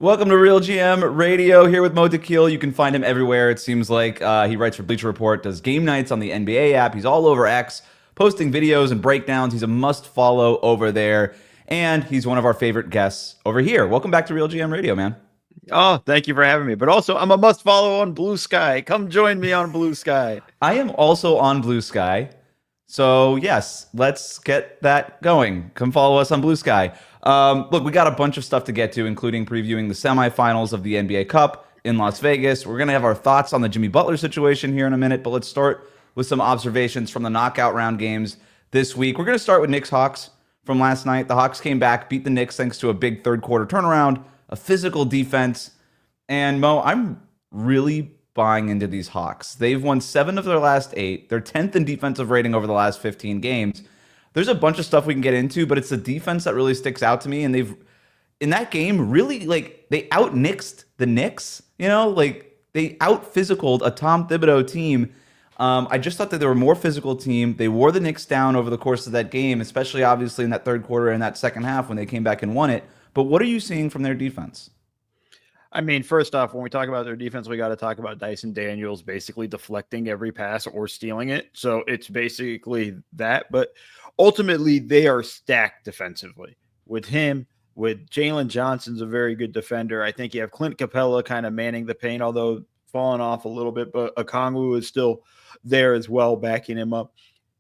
Welcome to RealGM Radio here with Mo Dakhil. You can find him everywhere. It seems like he writes for Bleacher Report, does game nights on the NBA app. He's all over X, posting videos and breakdowns. He's a must follow over there. And he's one of our favorite guests over here. Welcome back to RealGM Radio, man. Oh, thank you for having me. But also, I'm a must follow on Blue Sky. Come join me on Blue Sky. I am also on Blue Sky. So, yes, let's get that going. Come follow us on Blue Sky. Look, we got a bunch of stuff to get to, including previewing the semifinals of the NBA Cup in Las Vegas. We're going to have our thoughts on the Jimmy Butler situation here in a minute, but let's start with some observations from the knockout round games this week. We're going to start with Knicks-Hawks from last night. The Hawks came back, beat the Knicks thanks to a big third-quarter turnaround, a physical defense. And, Mo, I'm really buying into these Hawks. They've won 7 of their last 8. They're 10th in defensive rating over the last 15 games. There's a bunch of stuff we can get into, but it's the defense that really sticks out to me. And they've, in that game, really, like, they out-Knicksed the Knicks. You know, like, they out-physicaled a Tom Thibodeau team. I just thought that they were a more physical team. They wore the Knicks down over the course of that game, especially, obviously, in that third quarter and that second half when they came back and won it. But what are you seeing from their defense? I mean, first off, when we talk about their defense, we got to talk about Dyson Daniels basically deflecting every pass or stealing it. So it's basically that. But ultimately, they are stacked defensively. With him, with Jalen Johnson's a very good defender. I think you have Clint Capella kind of manning the paint, although falling off a little bit. But Okongwu is still there as well, backing him up.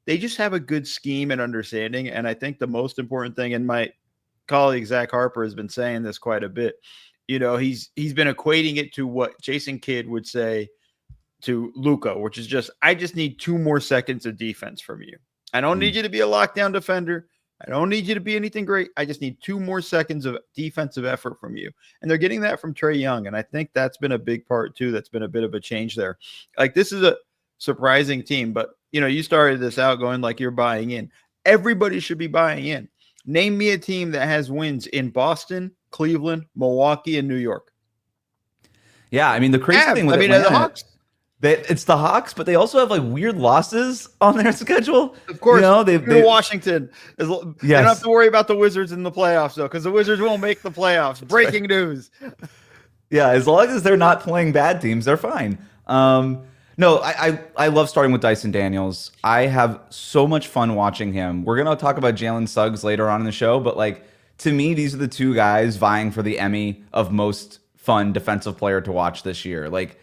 They just have a good scheme and understanding. And I think the most important thing, and my colleague Zach Harper has been saying this quite a bit, you know, he's been equating it to what Jason Kidd would say to Luka, which is just, I just need 2 more seconds of defense from you. I don't need you to be a lockdown defender. I don't need you to be anything great. I just need 2 more seconds of defensive effort from you. And they're getting that from Trae Young. And I think that's been a big part too. That's been a bit of a change there. Like, this is a surprising team, but you know, you started this out going like you're buying in. Everybody should be buying in. Name me a team that has wins in Boston, Cleveland, Milwaukee, and New York. Yeah, I mean, the crazy thing with Atlanta, the Hawks. It's the Hawks, but they also have like weird losses on their schedule. Of course, you know, Washington. They don't have to worry about the Wizards in the playoffs, though, because the Wizards won't make the playoffs. Breaking news. Yeah, as long as they're not playing bad teams, they're fine. No, I love starting with Dyson Daniels. I have so much fun watching him. We're going to talk about Jalen Suggs later on in the show, but like, to me, these are the 2 guys vying for the Emmy of most fun defensive player to watch this year. Like,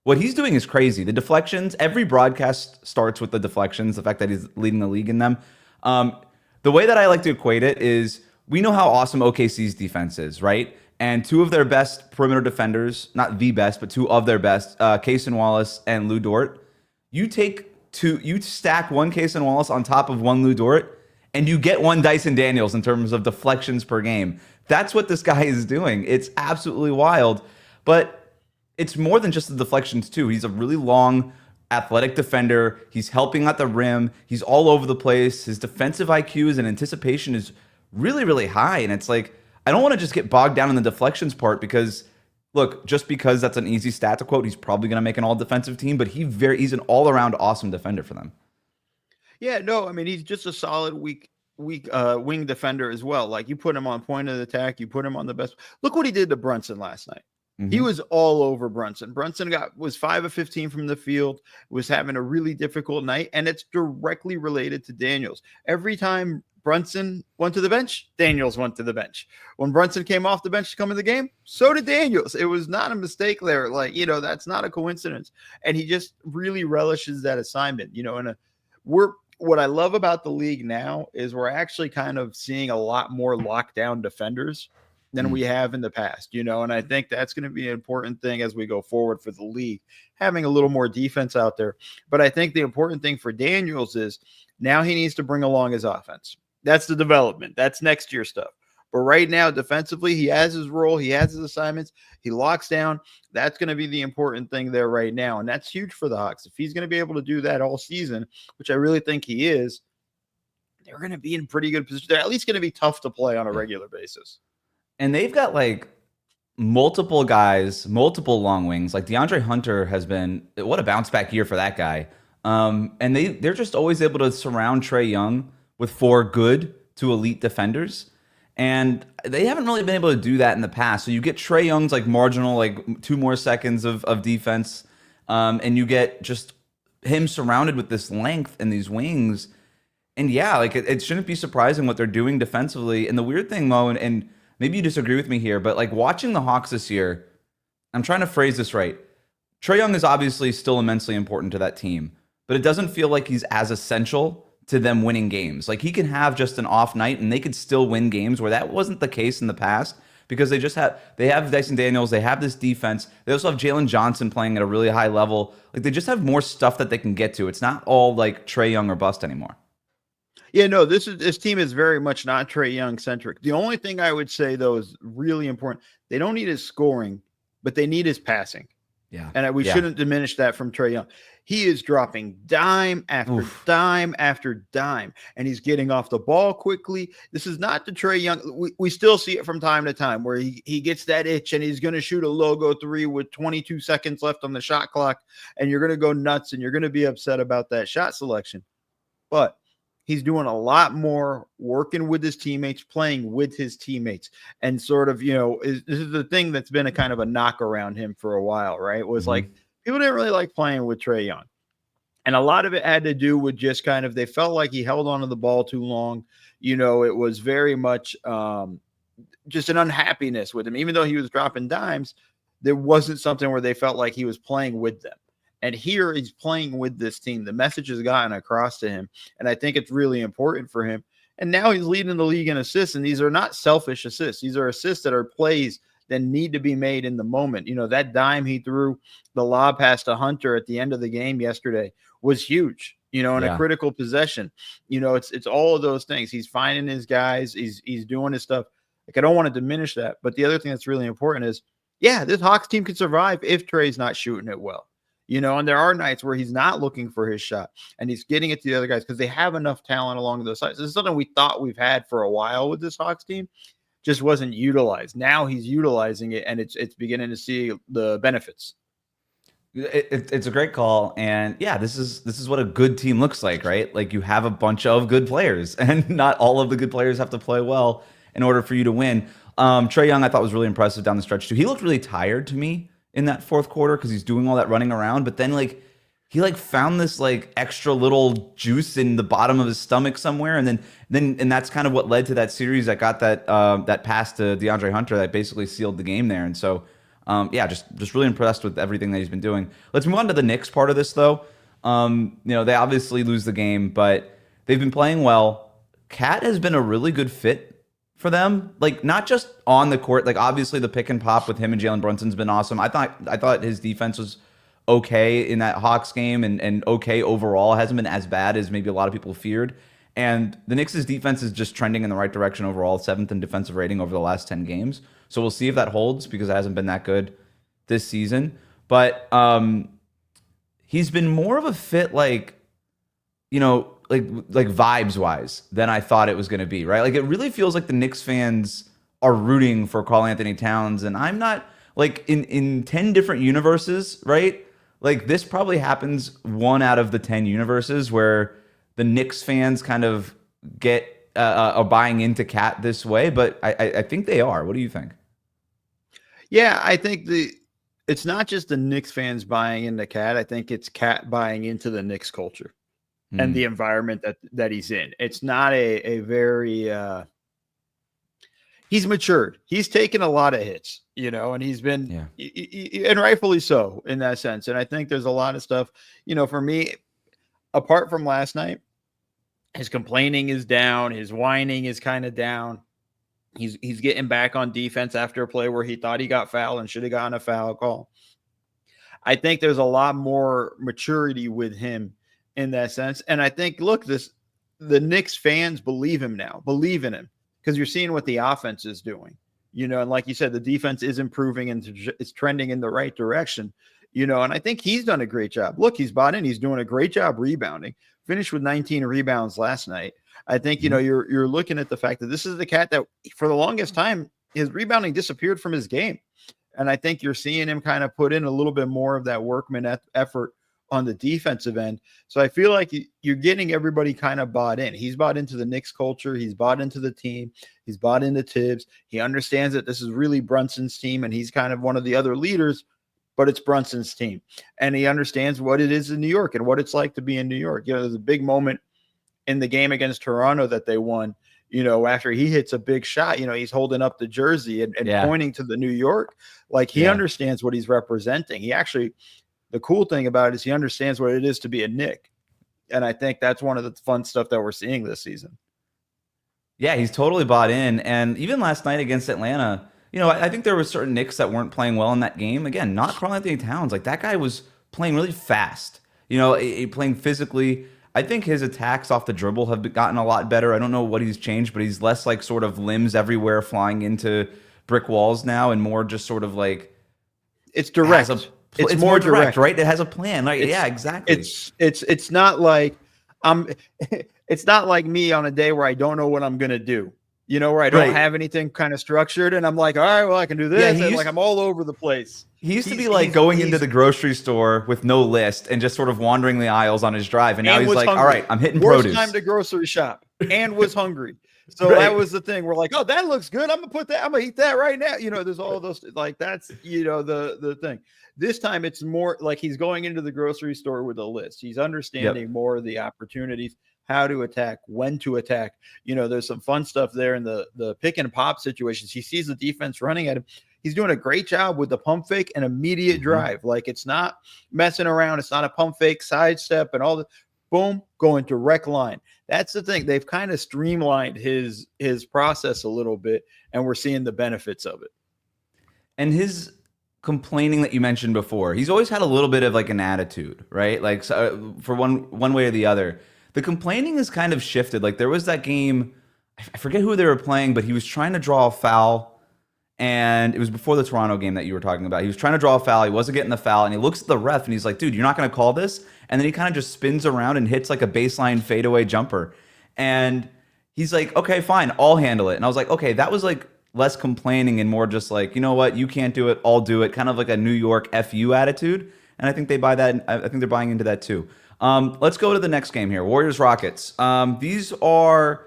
what he's doing is crazy. The deflections, every broadcast starts with the deflections, the fact that he's leading the league in them. The way that I like to equate it is, we know how awesome OKC's defense is, right? And 2 of their best perimeter defenders, not the best, but 2 of their best, Cason Wallace and Lou Dort. You stack 1 Cason Wallace on top of 1 Lou Dort, and you get 1 Dyson Daniels in terms of deflections per game. That's what this guy is doing. It's absolutely wild. But it's more than just the deflections, too. He's a really long, athletic defender. He's helping at the rim. He's all over the place. His defensive IQs and anticipation is really, really high. And it's like, I don't want to just get bogged down in the deflections part because, look, just because that's an easy stat to quote, he's probably going to make an all-defensive team, but he's an all-around awesome defender for them. Yeah, no, I mean, he's just a solid weak wing defender as well. Like, you put him on point of attack, you put him on the best. Look what he did to Brunson last night. Mm-hmm. He was all over Brunson. Brunson was 5 of 15 from the field, was having a really difficult night, and it's directly related to Daniels. Every time Brunson went to the bench, Daniels went to the bench. When Brunson came off the bench to come in the game, so did Daniels. It was not a mistake there. Like, you know, that's not a coincidence. And he just really relishes that assignment, you know, what I love about the league now is we're actually kind of seeing a lot more lockdown defenders than we have in the past, you know, and I think that's going to be an important thing as we go forward for the league, having a little more defense out there. But I think the important thing for Daniels is now he needs to bring along his offense. That's the development. That's next year stuff. But right now, defensively, he has his role. He has his assignments. He locks down. That's going to be the important thing there right now. And that's huge for the Hawks. If he's going to be able to do that all season, which I really think he is, they're going to be in pretty good position. They're at least going to be tough to play on a regular basis. And they've got like multiple guys, multiple long wings. Like DeAndre Hunter has been, what a bounce back year for that guy. And they're just always able to surround Trae Young with 4 good to elite defenders. And they haven't really been able to do that in the past. So you get Trae Young's like marginal, like 2 more seconds of defense, and you get just him surrounded with this length and these wings. And yeah, like it shouldn't be surprising what they're doing defensively. And the weird thing, Mo, and maybe you disagree with me here, but like watching the Hawks this year, I'm trying to phrase this right. Trae Young is obviously still immensely important to that team, but it doesn't feel like he's as essential to them winning games. Like he can have just an off night and they could still win games where that wasn't the case in the past because they have Dyson Daniels, they have this defense. They also have Jalen Johnson playing at a really high level. Like they just have more stuff that they can get to. It's not all like Trae Young or bust anymore. Yeah, no, this team is very much not Trae Young centric. The only thing I would say though is really important. They don't need his scoring, but they need his passing. Yeah. And we shouldn't diminish that from Trae Young. He is dropping dime after dime after dime, and he's getting off the ball quickly. This is not the Trae Young. We still see it from time to time where he gets that itch and he's going to shoot a logo three with 22 seconds left on the shot clock, and you're going to go nuts and you're going to be upset about that shot selection. But he's doing a lot more working with his teammates, playing with his teammates, and sort of, this is the thing that's been a kind of a knock around him for a while, right? It was like people didn't really like playing with Trae Young. And a lot of it had to do with just kind of, they felt like he held onto the ball too long. It was very much just an unhappiness with him. Even though he was dropping dimes, there wasn't something where they felt like he was playing with them. And here he's playing with this team. The message has gotten across to him. And I think it's really important for him. And now he's leading the league in assists. And these are not selfish assists. These are assists that are plays that need to be made in the moment. That dime he threw, the lob pass to Hunter at the end of the game yesterday was huge, in a critical possession. It's all of those things. He's finding his guys. He's doing his stuff. Like, I don't want to diminish that. But the other thing that's really important is, this Hawks team can survive if Trae's not shooting it well. And there are nights where he's not looking for his shot and he's getting it to the other guys because they have enough talent along those sides. This is something we thought we've had for a while with this Hawks team, just wasn't utilized. Now he's utilizing it and it's beginning to see the benefits. It's a great call. And this is what a good team looks like, right? Like you have a bunch of good players and not all of the good players have to play well in order for you to win. Trae Young, I thought was really impressive down the stretch too. He looked really tired to me in that fourth quarter because he's doing all that running around, but then he found this extra little juice in the bottom of his stomach somewhere, and then that's kind of what led to that series that got that pass to DeAndre Hunter that basically sealed the game there. And so just really impressed with everything that he's been doing. Let's move on to the Knicks part of this though. They obviously lose the game, but they've been playing well. Cat has been a really good fit for them, not just on the court. Obviously the pick and pop with him and Jalen Brunson's been awesome. I thought his defense was okay in that Hawks game and okay overall. It hasn't been as bad as maybe a lot of people feared. And the Knicks' defense is just trending in the right direction overall, 7th in defensive rating over the last 10 games. So we'll see if that holds because it hasn't been that good this season. But he's been more of a fit vibes wise than I thought it was going to be, right? It really feels like the Knicks fans are rooting for Karl-Anthony Towns, and I'm not in 10 different universes, right? This probably happens 1 out of the 10 universes where the Knicks fans kind of get are buying into Cat this way, but I think they are. What do you think? Yeah, I think it's not just the Knicks fans buying into Cat. I think it's Cat buying into the Knicks culture and the environment that he's in. It's not a very he's matured. He's taken a lot of hits, and he's been and rightfully so in that sense. And I think there's a lot of stuff, for me, apart from last night, his complaining is down, his whining is kind of down. He's getting back on defense after a play where he thought he got fouled and should have gotten a foul call. I think there's a lot more maturity with him in that sense. And I think, the Knicks fans believe him now, believe in him, because you're seeing what the offense is doing, and like you said, the defense is improving and it's trending in the right direction, and I think he's done a great job. Look, he's bought in. He's doing a great job rebounding, finished with 19 rebounds last night. I think, you're looking at the fact that this is the Cat that for the longest time, his rebounding disappeared from his game. And I think you're seeing him kind of put in a little bit more of that workman effort on the defensive end. So I feel like you're getting everybody kind of bought in. He's bought into the Knicks culture. He's bought into the team. He's bought into Tibbs. He understands that this is really Brunson's team, and he's kind of one of the other leaders, but it's Brunson's team. And he understands what it is in New York and what it's like to be in New York. There's a big moment in the game against Toronto that they won, after he hits a big shot, he's holding up the jersey and pointing to the New York. Like he understands what he's representing. The cool thing about it is he understands what it is to be a Knick. And I think that's one of the fun stuff that we're seeing this season. Yeah, he's totally bought in. And even last night against Atlanta, I think there were certain Knicks that weren't playing well in that game. Again, not Karl-Anthony Towns. Like that guy was playing really fast, playing physically. I think his attacks off the dribble have gotten a lot better. I don't know what he's changed, but he's less like sort of limbs everywhere flying into brick walls now and more just sort of like it's direct. It's more direct, right? It has a plan. Like, yeah, exactly. It's not like it's not like me on a day where I don't know what I'm gonna do. Where I don't have anything kind of structured, and I'm like, all right, well, I can do this. And I'm all over the place. He used to be like going into the grocery store with no list and just sort of wandering the aisles on his drive. And now he's like, hungry. All right, I'm hitting produce. Time to grocery shop and was hungry. So that was the thing. We're like, oh, that looks good. I'm gonna eat that right now. There's all those that's the thing. This time it's more like he's going into the grocery store with a list. He's understanding more of the opportunities, how to attack, when to attack. There's some fun stuff there in the pick and pop situations. He sees the defense running at him. He's doing a great job with the pump fake and immediate drive. Like it's not messing around. It's not a pump fake, sidestep, and all the boom, going direct line. That's the thing. They've kind of streamlined his process a little bit, and we're seeing the benefits of it. And his complaining that you mentioned before, he's always had a little bit of like an attitude, right? Like for one way or the other. The complaining has kind of shifted. Like there was that game, I forget who they were playing, but he was trying to draw a foul. And it was before the Toronto game that you were talking about. He was trying to draw a foul. He wasn't getting the foul. And he looks at the ref and he's like, dude, you're not going to call this? And then he kind of just spins around and hits like a baseline fadeaway jumper. And he's like, okay, fine, I'll handle it. And I was like, okay, that was like less complaining and more just like, you know what, you can't do it, I'll do it. Kind of like a New York FU attitude. And I think they buy that. I think they're buying into that too. Let's go to the next game here. Warriors-Rockets. These are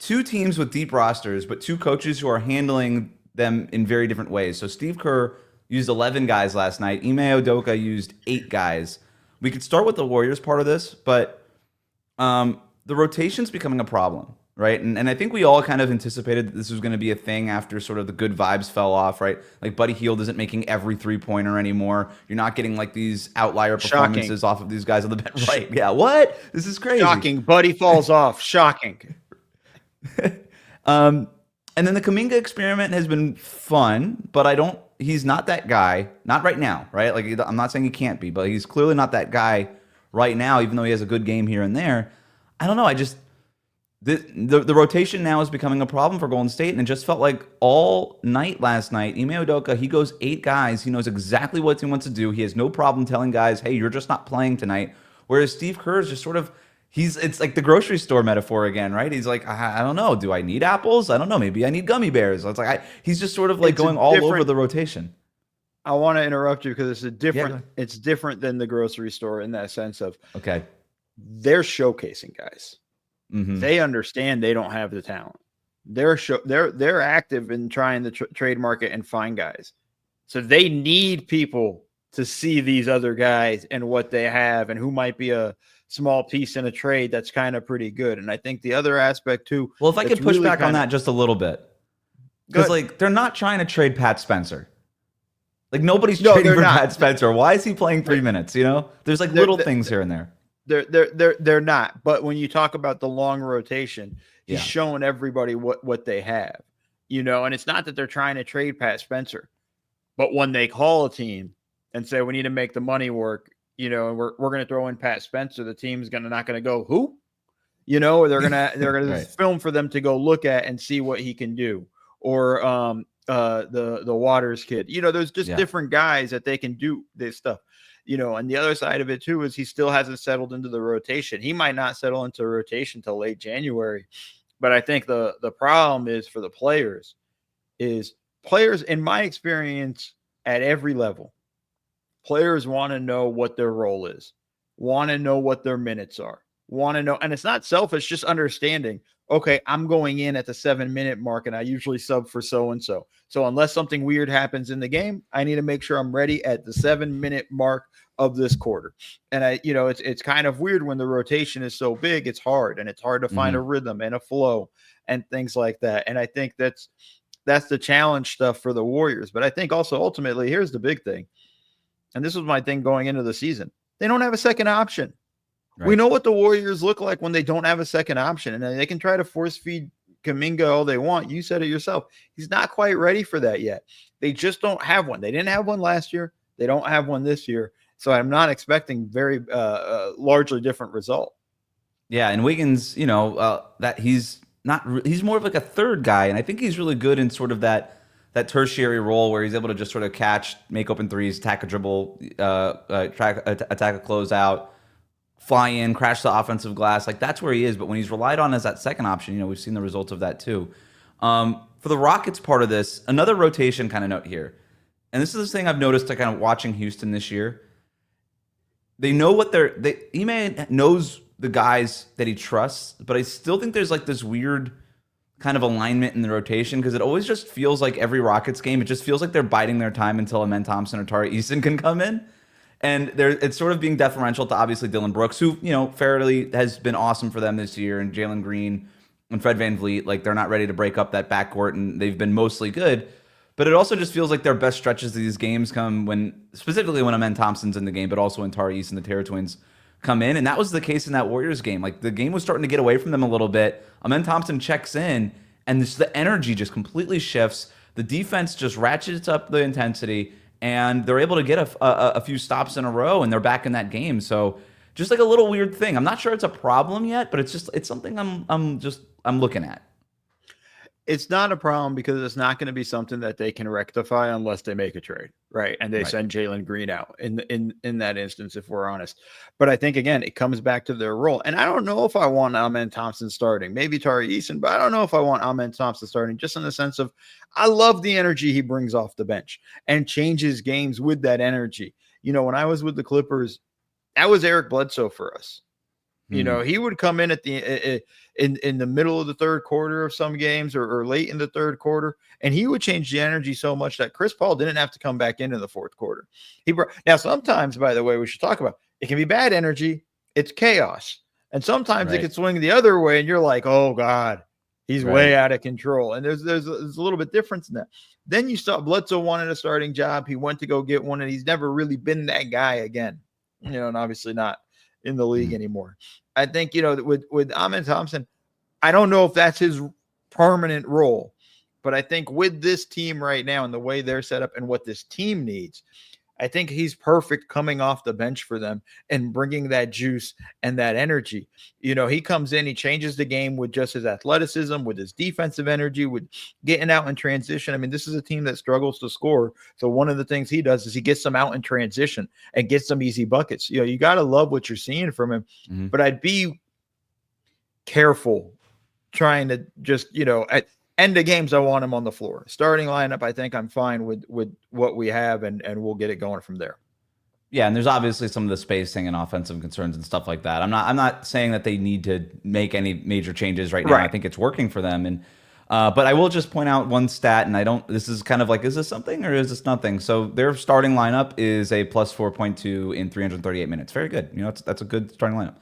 two teams with deep rosters, but two coaches who are handling them in very different ways. So Steve Kerr used 11 guys last night. Ime Udoka used 8 guys. We could start with the Warriors part of this, but the rotation's becoming a problem, right? And I think we all kind of anticipated that this was going to be a thing after sort of the good vibes fell off, right? Like Buddy Hield isn't making every three-pointer anymore. You're not getting like these outlier performances off of these guys on the bench. Right, yeah, what? This is crazy. Shocking. Buddy falls off. Shocking. And then the Kuminga experiment has been fun, but he's not that guy, not right now, right? Like I'm not saying he can't be, but he's clearly not that guy right now, even though he has a good game here and there. I don't know. The rotation now is becoming a problem for Golden State, and it just felt like all night last night, Ime Udoka, he goes 8 guys. He knows exactly what he wants to do. He has no problem telling guys, hey, you're just not playing tonight. Whereas Steve Kerr is just sort of, it's like the grocery store metaphor again, right? He's like, I don't know. Do I need apples? I don't know. Maybe I need gummy bears. It's like he's just sort of like going all over the rotation. I want to interrupt you because it's different than the grocery store in that sense of, okay, they're showcasing guys. Mm-hmm. They understand they don't have the talent. They're active in trying the trade market and find guys. So they need people to see these other guys and what they have and who might be a small piece in a trade that's kind of pretty good. And I think the other aspect too. Well, if I could push back on that just a little bit, because like they're not trying to trade Pat Spencer. Like nobody's trading for Pat Spencer. Why is he playing 3 minutes? There's like little things here and there. They're not. But when you talk about the long rotation, he's showing everybody what they have. And it's not that they're trying to trade Pat Spencer, but when they call a team and say we need to make the money work, and we're going to throw in Pat Spencer, the team's not going to go who, or they're going to right. film for them to go look at and see what he can do, or the Waters kid. There's just different guys that they can do this stuff. And the other side of it too is he still hasn't settled into the rotation. He might not settle into rotation till late January, but I think the problem is for the players in my experience at every level. Players want to know what their role is. want to know what their minutes are, want to know. And it's not selfish, just understanding, okay, I'm going in at the 7-minute mark and I usually sub for so-and-so. So unless something weird happens in the game, I need to make sure I'm ready at the 7-minute mark of this quarter. And it's kind of weird when the rotation is so big, it's hard to find a rhythm and a flow and things like that. And I think that's the challenge stuff for the Warriors. But I think also ultimately, here's the big thing. And this was my thing going into the season. They don't have a second option. Right. We know what the Warriors look like when they don't have a second option, and they can try to force feed Kuminga all they want. You said it yourself. He's not quite ready for that yet. They just don't have one. They didn't have one last year. They don't have one this year. So I'm not expecting very largely different result. Yeah, and Wiggins, that he's more of like a third guy, and I think he's really good in sort of that tertiary role where he's able to just sort of catch, make open threes, attack a dribble, attack a closeout, fly in, crash the offensive glass. Like that's where he is. But when he's relied on as that second option, we've seen the results of that too. For the Rockets part of this, another rotation kind of note here, and this is the thing I've noticed to kind of watching Houston this year. They know what Ime knows the guys that he trusts, but I still think there's like this weird kind of alignment in the rotation because it always just feels like every Rockets game, it just feels like they're biding their time until Amen Thompson or Tari Eason can come in. And it's sort of being deferential to obviously Dillon Brooks, who, fairly has been awesome for them this year, and Jalen Green and Fred VanVleet. Like they're not ready to break up that backcourt, and they've been mostly good. But it also just feels like their best stretches of these games come specifically when Amen Thompson's in the game, but also when Tari Eason and the Terror Twins come in. And that was the case in that Warriors game. Like the game was starting to get away from them a little bit. Amen Thompson checks in, and the energy just completely shifts. The defense just ratchets up the intensity, and they're able to get a few stops in a row, and they're back in that game. So just like a little weird thing. I'm not sure it's a problem yet, but it's something I'm looking at. It's not a problem because it's not going to be something that they can rectify unless they make a trade, right? And they send Jalen Green out in that instance, if we're honest. But I think, again, it comes back to their role. And I don't know if I want Amen Thompson starting. Maybe Tari Eason, but I don't know if I want Amen Thompson starting, just in the sense of I love the energy he brings off the bench and changes games with that energy. When I was with the Clippers, that was Eric Bledsoe for us. He would come in at in the middle of the third quarter of some games or late in the third quarter, and he would change the energy so much that Chris Paul didn't have to come back into the fourth quarter. Now, sometimes, by the way, we should talk about it can be bad energy. It's chaos. And sometimes it can swing the other way, and you're like, oh, God, he's way out of control. And there's a little bit difference in that. Then you saw Bledsoe wanted a starting job. He went to go get one, and he's never really been that guy again, and obviously not in the league anymore. I think, with Amen Thompson, I don't know if that's his permanent role, but I think with this team right now and the way they're set up and what this team needs, I think he's perfect coming off the bench for them and bringing that juice and that energy. He comes in, he changes the game with just his athleticism, with his defensive energy, with getting out in transition. I mean, this is a team that struggles to score. So one of the things he does is he gets them out in transition and gets some easy buckets. You got to love what you're seeing from him, but I'd be careful trying to just, at end of games, I want him on the floor. Starting lineup, I think I'm fine with what we have, and we'll get it going from there. Yeah, and there's obviously some of the spacing and offensive concerns and stuff like that. I'm not saying that they need to make any major changes right now. I think it's working for them, and but I will just point out one stat, and this is kind of like, is this something or is this nothing? So their starting lineup is a plus 4.2 in 338 minutes. Very good. That's a good starting lineup.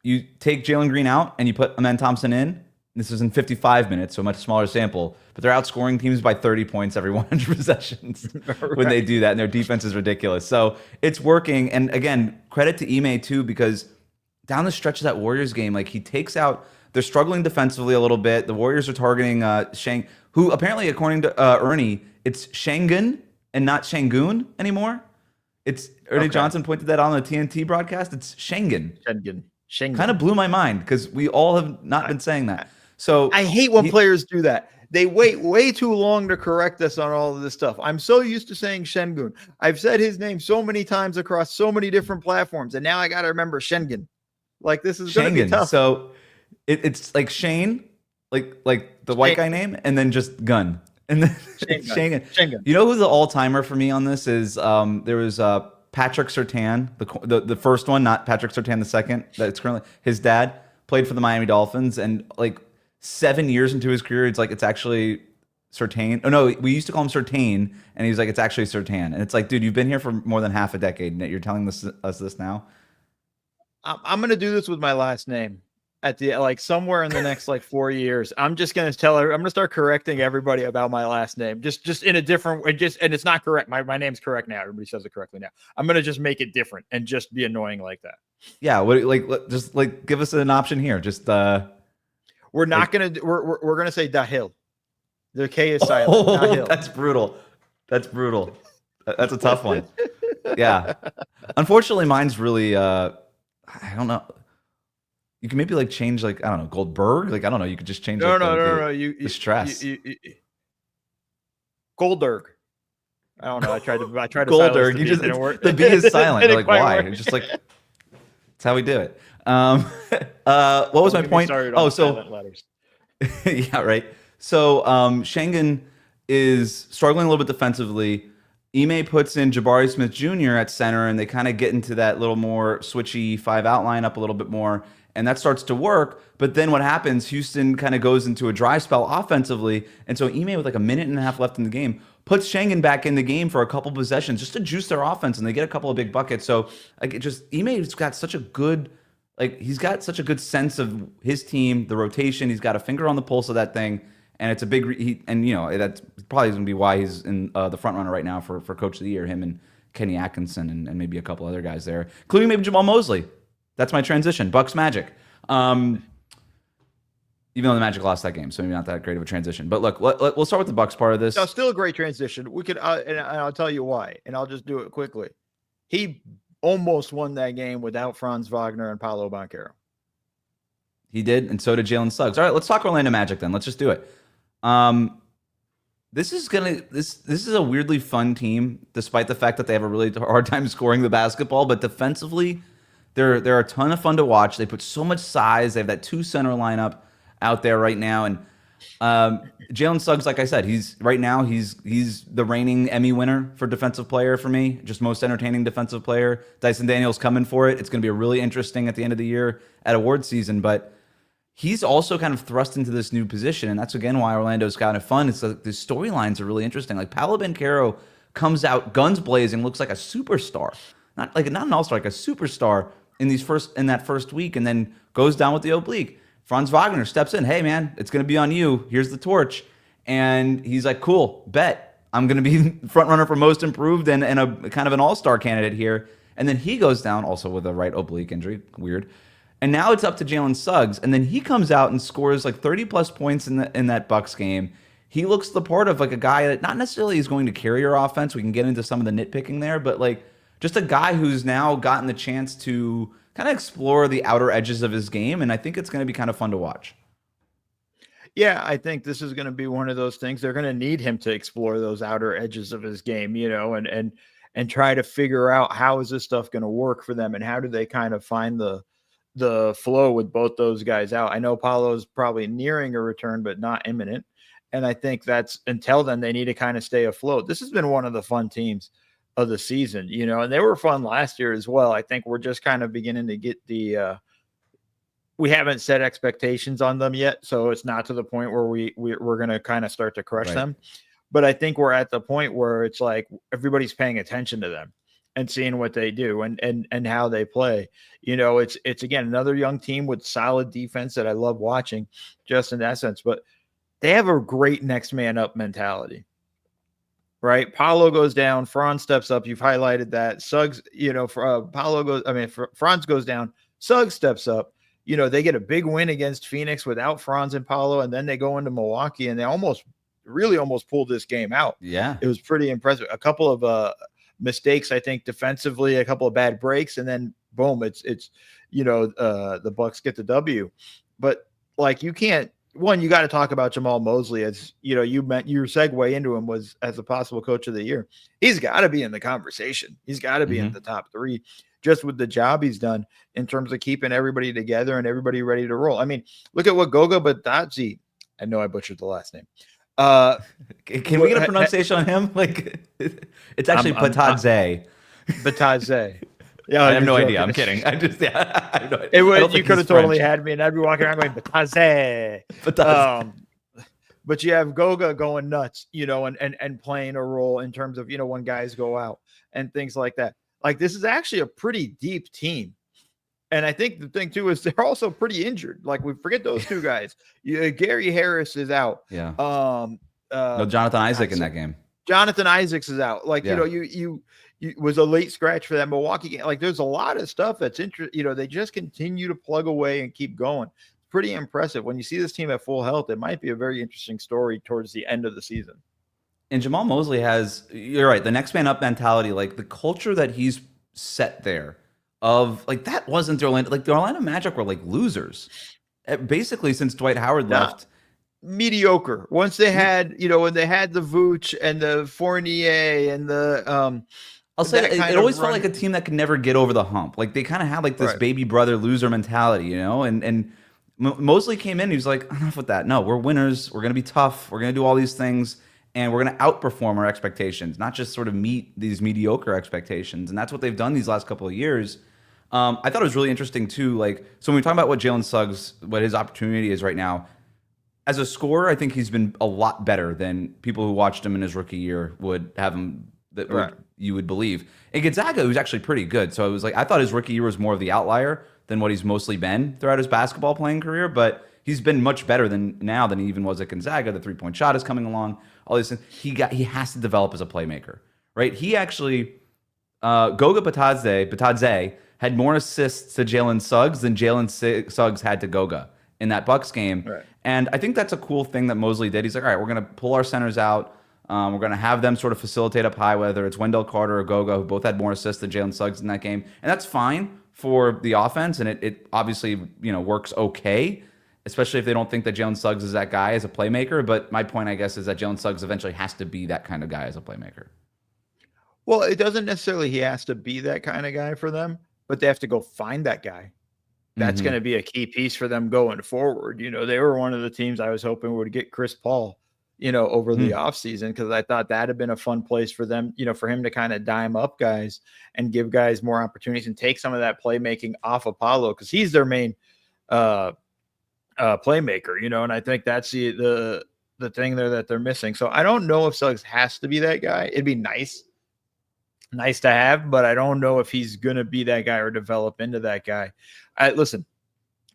You take Jalen Green out and you put Amen Thompson in. This is in 55 minutes, so a much smaller sample, but they're outscoring teams by 30 points every 100 possessions when they do that, and their defense is ridiculous. So it's working, and again, credit to Ime too, because down the stretch of that Warriors game, like he takes out, they're struggling defensively a little bit. The Warriors are targeting Shang, who apparently, according to Ernie, it's Shangun and not Shangoon anymore. It's Ernie Johnson pointed that out on the TNT broadcast. It's Shangun. Shangun. Kind of blew my mind because we all have not been saying that. So I hate when players do that. They wait way too long to correct us on all of this stuff. I'm so used to saying Shengun. I've said his name so many times across so many different platforms, and now I got to remember Shengun. Like, this is going to be tough. So it's like Shane, like the white guy name, and then just Gun. And then Shengun. Shengun. You know who the all-timer for me on this is? There was Patrick Surtain, the first one, not Patrick Surtain the second. That's currently his dad played for the Miami Dolphins, and like 7 years into his career, it's actually Surtain. Oh no, we used to call him Surtain, and he's like, it's actually Surtain, and it's like, dude, you've been here for more than half a decade, and you're telling us this now. I'm gonna do this with my last name at the somewhere in the next 4 years. I'm just gonna I'm gonna start correcting everybody about my last name, just in a different way. And it's not correct. My name's correct now. Everybody says it correctly now. I'm gonna just make it different and just be annoying like that. Yeah, just give us an option here. Just we're not gonna we're gonna say Dakhil. The K is silent. Oh, that's brutal. That's brutal. That's a tough one. Yeah. Unfortunately, mine's really I don't know. You can maybe change I don't know, Goldberg. I don't know. You could just change. No. The stress. Goldberg. I don't know. I tried to Goldberg. You just didn't work. The B is silent. You're like, why? It's just that's how we do it. What was my point? Oh, so yeah, right. So Schengen is struggling a little bit defensively. Ime puts in Jabari Smith Jr. at center, and they kind of get into that little more switchy 5-out lineup a little bit more, and that starts to work. But then what happens, Houston kind of goes into a dry spell offensively, and so Ime, with a minute and a half left in the game, puts Schengen back in the game for a couple possessions just to juice their offense, and they get a couple of big buckets. So Ime's got such a good, he's got such a good sense of his team, the rotation. He's got a finger on the pulse of that thing. And it's a big, that's probably going to be why he's in the front runner right now for Coach of the Year. Him and Kenny Atkinson and maybe a couple other guys there, including maybe Jamal Mosley. That's my transition. Bucks Magic. Even though the Magic lost that game, so maybe not that great of a transition. But look, we'll start with the Bucks part of this. No, still a great transition. We could, and I'll tell you why, and I'll just do it quickly. He almost won that game without Franz Wagner and Paolo Banchero. He did, and so did Jalen Suggs. All right, let's talk Orlando Magic then. Let's just do it. This is a weirdly fun team, despite the fact that they have a really hard time scoring the basketball. But defensively, they're a ton of fun to watch. They put so much size. They have that 2-center lineup out there right now, and Jalen Suggs, like I said, he's the reigning Emmy winner for defensive player for me, just most entertaining defensive player. Dyson Daniels coming for it. It's going to be really interesting at the end of the year at award season, but he's also kind of thrust into this new position, and that's again why Orlando's kind of fun. It's the storylines are really interesting. Paolo Banchero comes out guns blazing, looks like a superstar, not an all-star, like a superstar in that first week, and then goes down with the oblique. Franz Wagner steps in. Hey man, it's gonna be on you. Here's the torch, and he's like, cool, bet I'm gonna be front runner for most improved and a kind of an all-star candidate here. And then he goes down also with a right oblique injury. Weird. And now it's up to Jalen Suggs, and then he comes out and scores 30-plus points in that Bucks game. He looks the part of a guy that not necessarily is going to carry your offense. We can get into some of the nitpicking there, but just a guy who's now gotten the chance to kind of explore the outer edges of his game, and I think it's going to be kind of fun to watch. Yeah, I think this is going to be one of those things. They're going to need him to explore those outer edges of his game, and try to figure out how is this stuff going to work for them, and how do they kind of find the flow with both those guys out. I know Paolo's probably nearing a return, but not imminent. And I think that's until then, they need to kind of stay afloat. This has been one of the fun teams of the season, and they were fun last year as well. I think we're just kind of beginning to get we haven't set expectations on them yet. So it's not to the point where we're going to kind of start to crush them. But I think we're at the point where it's everybody's paying attention to them and seeing what they do and how they play. It's again, another young team with solid defense that I love watching just in that sense, but they have a great next man up mentality, right? Paolo goes down, Franz steps up. You've highlighted that. Suggs, Franz goes down, Suggs steps up. They get a big win against Phoenix without Franz and Paolo, and then they go into Milwaukee and they really almost pulled this game out. Yeah. It was pretty impressive. A couple of mistakes, I think, defensively, a couple of bad breaks, and then boom, it's the Bucks get the W. But you can't. One, you got to talk about Jamal Mosley, as your segue into him was as a possible coach of the year. He's got to be in the conversation. He's got to be in the top 3, just with the job he's done in terms of keeping everybody together and everybody ready to roll. I mean, look at what Goga Batadze. I know I butchered the last name. Can we get a pronunciation on him? It's actually Patadze. Bataze. Yeah, I have you're no idea. joking. I'm kidding. I just yeah. I have no idea. It I don't would, you think could he's have totally French. had me, and I'd be walking around going Bataze. Bataze. Um, but you have Goga going nuts, and playing a role in terms of when guys go out and things like that. Like, this is actually a pretty deep team. And I think the thing too is they're also pretty injured. Like, we forget those two guys. Gary Harris is out. Yeah. Um, No Jonathan Isaac in so that game. Jonathan Isaacs is out. Like, Yeah. you was a late scratch for that Milwaukee game. Like, there's a lot of stuff that's interesting. They just continue to plug away and keep going. Pretty impressive. When you see this team at full health, it might be a very interesting story towards the end of the season. And Jamal Mosley has, you're right, the next man up mentality, like the culture that he's set there of like that wasn't the Orlando Magic were like losers. Basically since Dwight Howard left. Mediocre. Once they had, when they had the Vooch and the Fournier and the I'll say it always felt like a team that could never get over the hump. Like they kind of had like this baby brother loser mentality, and Mosley came in. He was like, enough with that. No, we're winners. We're going to be tough. We're going to do all these things, and we're going to outperform our expectations, not just sort of meet these mediocre expectations. And that's what they've done these last couple of years. I thought it was really interesting too. Like, so when we talk about what Jalen Suggs, what his opportunity is right now, as a scorer, I think he's been a lot better than people who watched him in his rookie year would have him. You would believe. In Gonzaga, he was actually pretty good. So it was like I thought his rookie year was more of the outlier than what he's mostly been throughout his basketball playing career. But he's been much better than he even was at Gonzaga. The 3-point shot is coming along. All these things. He has to develop as a playmaker, right? He actually Goga Bitadze had more assists to Jalen Suggs than Jalen Suggs had to Goga in that Bucks game. Right. And I think that's a cool thing that Mosley did. He's like, all right, we're going to pull our centers out. We're going to have them sort of facilitate up high, whether it's Wendell Carter or Goga, who both had more assists than Jalen Suggs in that game. And that's fine for the offense, and it obviously works okay, especially if they don't think that Jalen Suggs is that guy as a playmaker. But my point, I guess, is that Jalen Suggs eventually has to be that kind of guy as a playmaker. Well, it doesn't necessarily he has to be that kind of guy for them, but they have to go find that guy. That's going to be a key piece for them going forward. They were one of the teams I was hoping would get Chris Paul, over the offseason, because I thought that had been a fun place for them, for him to kind of dime up guys and give guys more opportunities and take some of that playmaking off of Paolo, because he's their main playmaker, and I think that's the thing there that they're missing. So I don't know if Suggs has to be that guy. It'd be nice to have, but I don't know if he's going to be that guy or develop into that guy. Listen,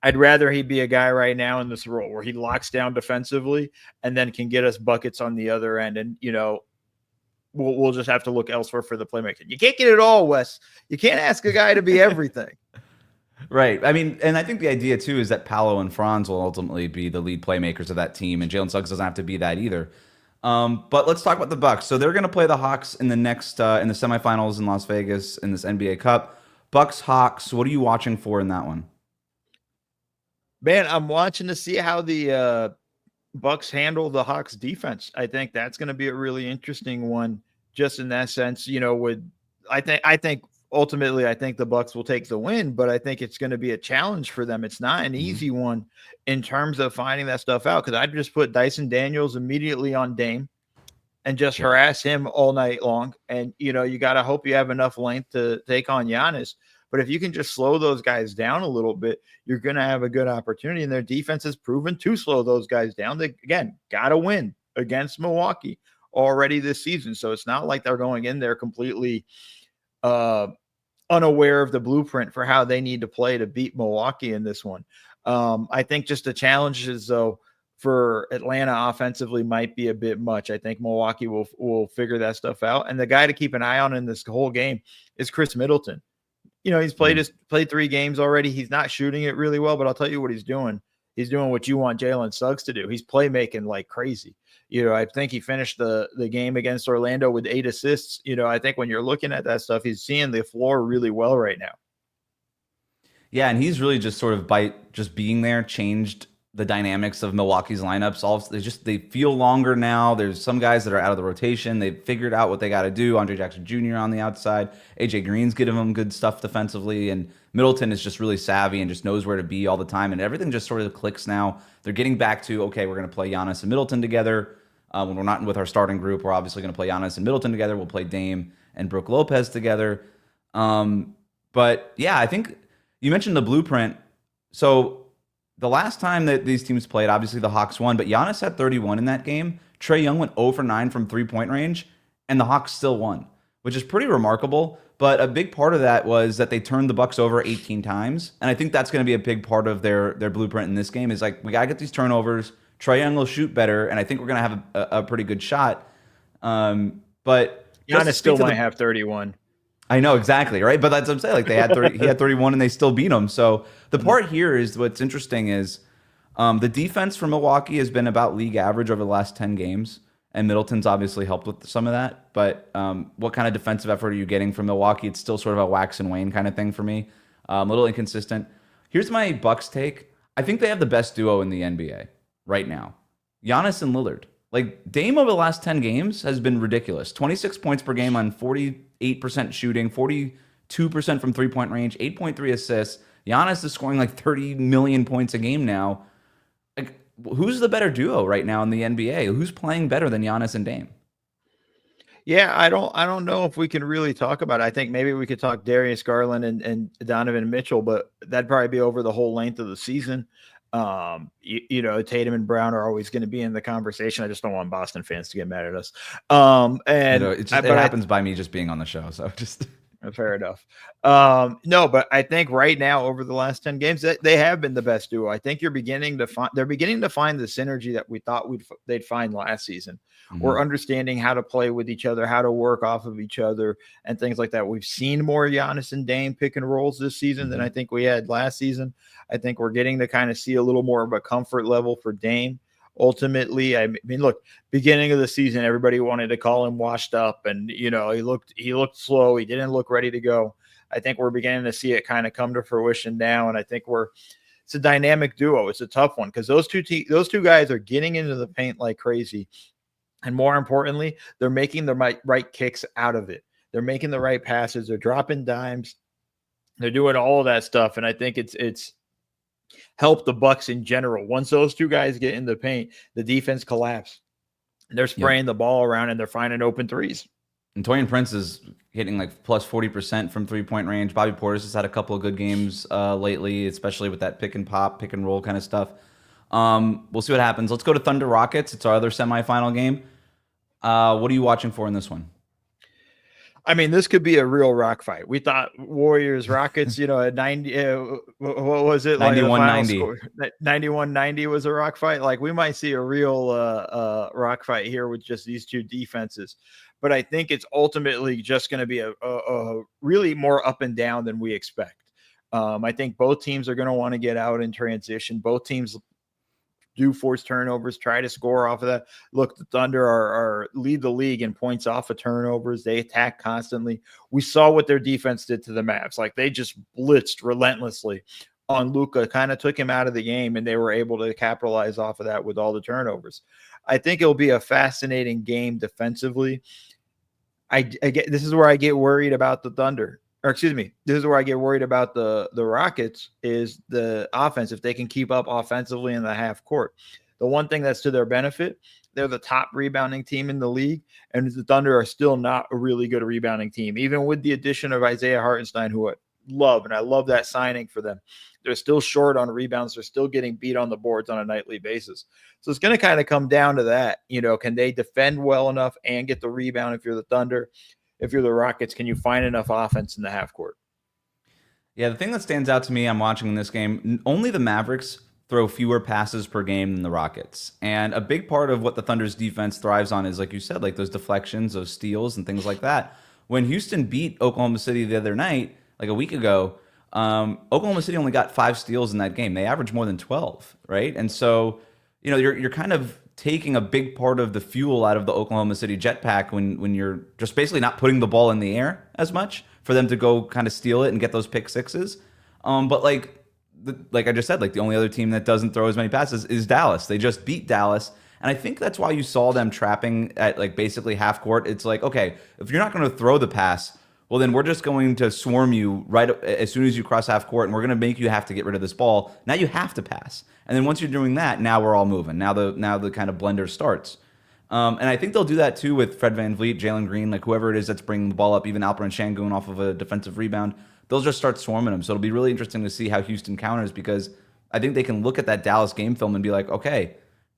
I'd rather he be a guy right now in this role where he locks down defensively and then can get us buckets on the other end. And, we'll just have to look elsewhere for the playmaker. You can't get it all, Wes. You can't ask a guy to be everything. Right. I mean, and I think the idea too is that Paolo and Franz will ultimately be the lead playmakers of that team, and Jalen Suggs doesn't have to be that either. But let's talk about the Bucks. So they're going to play the Hawks in the next in the semifinals in Las Vegas in this NBA Cup. Bucks Hawks. What are you watching for in that one? Man, I'm watching to see how the Bucks handle the Hawks defense. I think that's going to be a really interesting one, just in that sense. I think ultimately I think the Bucks will take the win, but I think it's going to be a challenge for them. It's not an easy one in terms of finding that stuff out, because I'd just put Dyson Daniels immediately on Dame and just harass him all night long. And you got to hope you have enough length to take on Giannis. But if you can just slow those guys down a little bit, you're going to have a good opportunity. And their defense has proven to slow those guys down. They, again, got to win against Milwaukee already this season. So it's not like they're going in there completely unaware of the blueprint for how they need to play to beat Milwaukee in this one. I think just the challenges, though, for Atlanta offensively might be a bit much. I think Milwaukee will figure that stuff out. And the guy to keep an eye on in this whole game is Chris Middleton. He's played 3 games already. He's not shooting it really well, but I'll tell you what he's doing. He's doing what you want Jalen Suggs to do. He's playmaking like crazy. I think he finished the game against Orlando with 8 assists. I think when you're looking at that stuff, he's seeing the floor really well right now. Yeah, and he's really just sort of by just being there changed the dynamics of Milwaukee's lineups. They feel longer now. There's some guys that are out of the rotation. They've figured out what they got to do. Andre Jackson Jr. on the outside. AJ Green's giving them good stuff defensively, and Middleton is just really savvy and just knows where to be all the time, and everything just sort of clicks now. They're getting back to, okay, we're going to play Giannis and Middleton together. When we're not with our starting group, we're obviously going to play Giannis and Middleton together. We'll play Dame and Brook Lopez together. But yeah, I think you mentioned the blueprint. So the last time that these teams played, obviously the Hawks won, but Giannis had 31 in that game. Trae Young went 0 for 9 from 3-point range, and the Hawks still won, which is pretty remarkable. But a big part of that was that they turned the Bucks over 18 times, and I think that's going to be a big part of their blueprint in this game. Is like we got to get these turnovers. Trae Young will shoot better, and I think we're going to have a pretty good shot. But just to Giannis speak still to might the have 31. I know exactly, right? But that's what I'm saying. Like they had 30, he had 31 and they still beat him. So the part here is what's interesting is the defense for Milwaukee has been about league average over the last 10 games. And Middleton's obviously helped with some of that. But what kind of defensive effort are you getting from Milwaukee? It's still sort of a wax and wane kind of thing for me. A little inconsistent. Here's my Bucks take. I think they have the best duo in the NBA right now. Giannis and Lillard. Like Dame over the last 10 games has been ridiculous. 26 points per game on 48% shooting, 42% from three-point range, 8.3 assists. Giannis is scoring like 30 million points a game now. Like, who's the better duo right now in the NBA? Who's playing better than Giannis and Dame? Yeah, I don't know if we can really talk about it. I think maybe we could talk Darius Garland and Donovan Mitchell, but that'd probably be over the whole length of the season. Tatum and Brown are always going to be in the conversation. I just don't want Boston fans to get mad at us. It happens by me just being on the show. So just fair enough. No, but I think right now over the last 10 games that they have been the best duo. I think they're beginning to find the synergy that we thought they'd find last season. We're understanding how to play with each other, how to work off of each other and things like that. We've seen more Giannis and Dame pick and rolls this season than I think we had last season. I think we're getting to kind of see a little more of a comfort level for Dame. Ultimately, I mean, look, beginning of the season, everybody wanted to call him washed up, and he looked slow. He didn't look ready to go. I think we're beginning to see it kind of come to fruition now, and I think it's a dynamic duo. It's a tough one because those two guys are getting into the paint like crazy, and more importantly, they're making the right kicks out of it. They're making the right passes. They're dropping dimes. They're doing all of that stuff, and I think it's help the Bucks in general. Once those two guys get in the paint, the defense collapse. They're spraying the ball around and they're finding open threes. And Torian Prince is hitting like plus 40% from 3-point range. Bobby Portis has had a couple of good games lately, especially with that pick and pop, pick and roll kind of stuff. We'll see what happens. Let's go to Thunder Rockets. It's our other semifinal game. What are you watching for in this one? I mean, this could be a real rock fight. We thought Warriors Rockets, at 90, what was it? 91-90. 91-90 was a rock fight. Like we might see a real rock fight here with just these two defenses. But I think it's ultimately just going to be a really more up and down than we expect. I think both teams are going to want to get out in transition. Both teams do force turnovers, try to score off of that. Look, the Thunder are lead the league in points off of turnovers. They attack constantly. We saw what their defense did to the Mavs. Like they just blitzed relentlessly on Luka, kind of took him out of the game, and they were able to capitalize off of that with all the turnovers. I think it'll be a fascinating game defensively. This is where I get worried about the Thunder. Or excuse me, this is where I get worried about the Rockets is the offense, if they can keep up offensively in the half court. The one thing that's to their benefit, they're the top rebounding team in the league, and the Thunder are still not a really good rebounding team. Even with the addition of Isaiah Hartenstein, who I love, and I love that signing for them, they're still short on rebounds. They're still getting beat on the boards on a nightly basis. So it's going to kind of come down to that. Can they defend well enough and get the rebound if you're the Thunder? If you're the Rockets, can you find enough offense in the half court? Yeah, the thing that stands out to me, I'm watching in this game, only the Mavericks throw fewer passes per game than the Rockets. And a big part of what the Thunder's defense thrives on is, like you said, like those deflections, those steals and things like that. When Houston beat Oklahoma City the other night, like a week ago, Oklahoma City only got 5 steals in that game. They averaged more than 12, right? And so, you're kind of taking a big part of the fuel out of the Oklahoma City jetpack when you're just basically not putting the ball in the air as much for them to go kind of steal it and get those pick sixes. But like I just said, like the only other team that doesn't throw as many passes is Dallas. They just beat Dallas. And I think that's why you saw them trapping at like basically half court. It's like, okay, if you're not going to throw the pass, well, then we're just going to swarm you right as soon as you cross half court, and we're going to make you have to get rid of this ball. Now you have to pass. And then once you're doing that, now we're all moving. Now the kind of blender starts. And I think they'll do that too with Fred VanVleet, Jalen Green, like whoever it is that's bringing the ball up, even Alperen Sengun off of a defensive rebound. They'll just start swarming them. So it'll be really interesting to see how Houston counters, because I think they can look at that Dallas game film and be like, okay,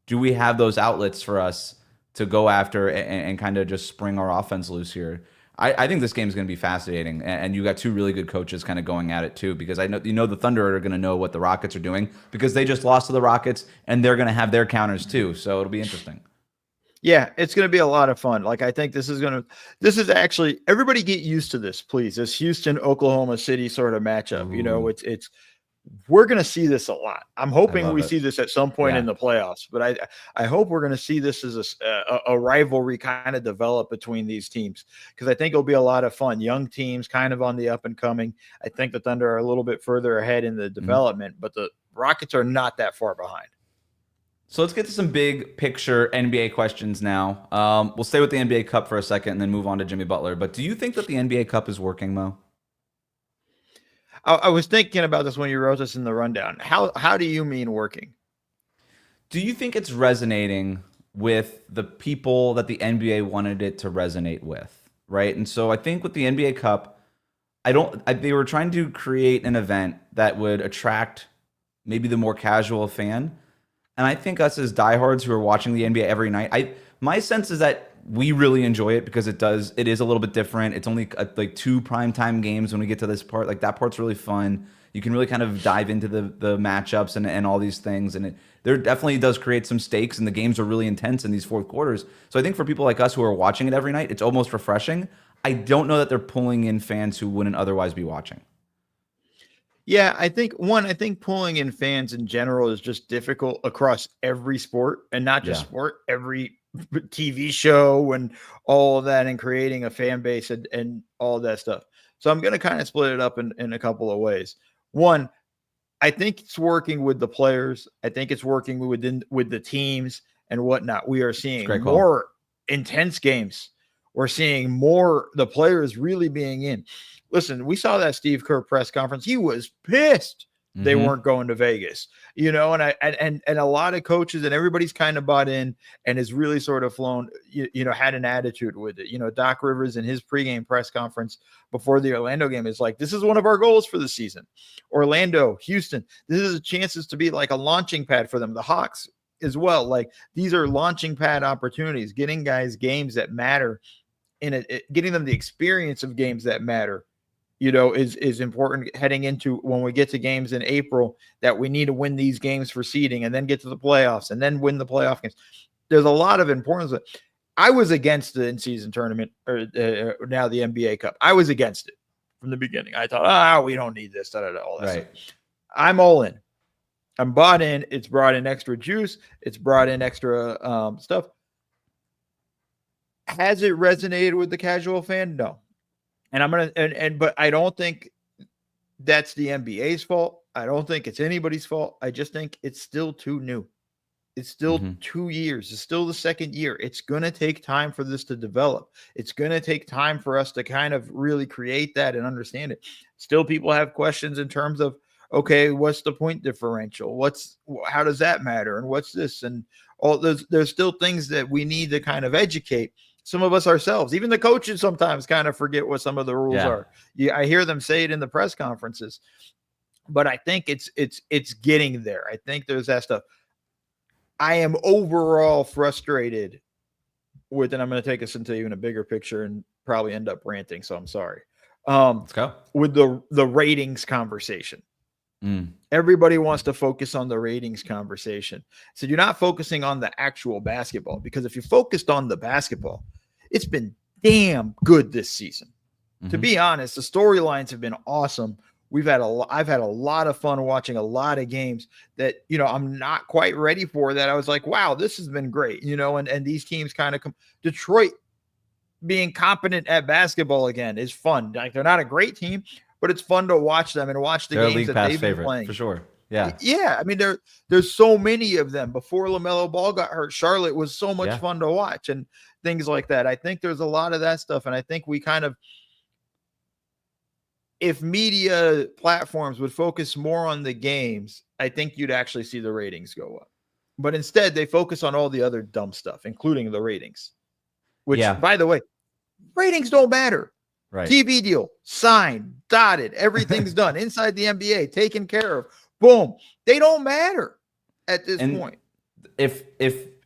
do we have those outlets for us to go after and kind of just spring our offense loose here? I think this game is going to be fascinating, and you got two really good coaches kind of going at it too, because I know the Thunder are going to know what the Rockets are doing because they just lost to the Rockets, and they're going to have their counters too. So it'll be interesting. Yeah, it's going to be a lot of fun. Like, I think this is actually, everybody get used to this, please. This Houston, Oklahoma City sort of matchup. Ooh. We're going to see this a lot. I'm hoping we it. see this at some point in the playoffs, but I hope we're going to see this as a rivalry kind of develop between these teams, because I think it'll be a lot of fun. Young teams kind of on the up and coming. I think the Thunder are a little bit further ahead in the development, but the Rockets are not that far behind. So let's get to some big picture NBA questions now. We'll stay with the NBA Cup for a second and then move on to Jimmy Butler. But do you think that the NBA Cup is working, Mo? I was thinking about this when you wrote this in the rundown. How do you mean working? Do you think it's resonating with the people that the NBA wanted it to resonate with, right? And so I think with the NBA Cup, they were trying to create an event that would attract maybe the more casual fan. And I think us as diehards who are watching the NBA every night, my sense is that we really enjoy it because it is a little bit different. It's only like 2 primetime games when we get to this part. Like, that part's really fun. You can really kind of dive into the matchups and all these things. And there definitely does create some stakes, and the games are really intense in these fourth quarters. So I think for people like us who are watching it every night, it's almost refreshing. I don't know that they're pulling in fans who wouldn't otherwise be watching. Yeah, I think pulling in fans in general is just difficult across every sport, and not just sport, every TV show and all of that, and creating a fan base and all of that stuff. So I'm going to kind of split it up in a couple of ways. One, I think it's working with the players. I think it's working with the teams and whatnot. We are seeing more intense games. We're seeing more the players really being in. Listen, we saw that Steve Kerr press conference. He was pissed they weren't going to Vegas, and a lot of coaches and everybody's kind of bought in and has really sort of flown, had an attitude with it. Doc Rivers in his pregame press conference before the Orlando game is like, this is one of our goals for the season. Orlando, Houston, this is chances to be like a launching pad for them. The Hawks as well. Like, these are launching pad opportunities, getting guys games that matter getting them the experience of games that matter. Is important heading into when we get to games in April, that we need to win these games for seeding and then get to the playoffs and then win the playoff games. There's a lot of importance. I was against the in-season tournament, or now the NBA Cup. I was against it from the beginning. I thought, we don't need this, all that stuff. I'm all in. I'm bought in. It's brought in extra juice. It's brought in extra stuff. Has it resonated with the casual fan? No. And but I don't think that's the NBA's fault. I don't think it's anybody's fault. I just think it's still too new. It's still 2 years. It's still the second year. It's going to take time for this to develop. It's going to take time for us to kind of really create that and understand it. Still, people have questions in terms of, okay, what's the point differential? How does that matter? And what's this? And all there's still things that we need to kind of educate. Some of us ourselves, even the coaches, sometimes kind of forget what some of the rules are. I hear them say it in the press conferences, but I think it's getting there. I think there's that stuff. I am overall frustrated with, and I'm going to take us into even a bigger picture and probably end up ranting. So I'm sorry. Let's go with the ratings conversation. Everybody wants to focus on the ratings conversation. So you're not focusing on the actual basketball, because if you focused on the basketball, it's been damn good this season. To be honest, the storylines have been awesome. I've had a lot of fun watching a lot of games that, I'm not quite ready for that. I was like, wow, this has been great, and these teams kind of come. Detroit being competent at basketball again is fun. Like, they're not a great team, but it's fun to watch them and watch the games that they've been playing. For sure. Yeah. Yeah. I mean, there's so many of them. Before LaMelo Ball got hurt, Charlotte was so much fun to watch and things like that. I think there's a lot of that stuff. And I think we kind of, if media platforms would focus more on the games, I think you'd actually see the ratings go up But instead, they focus on all the other dumb stuff, including the ratings, which, Yeah. by the way, ratings don't matter. Right. TV deal, signed, dotted, everything's done inside the NBA, taken care of. Boom. They don't matter at this point. If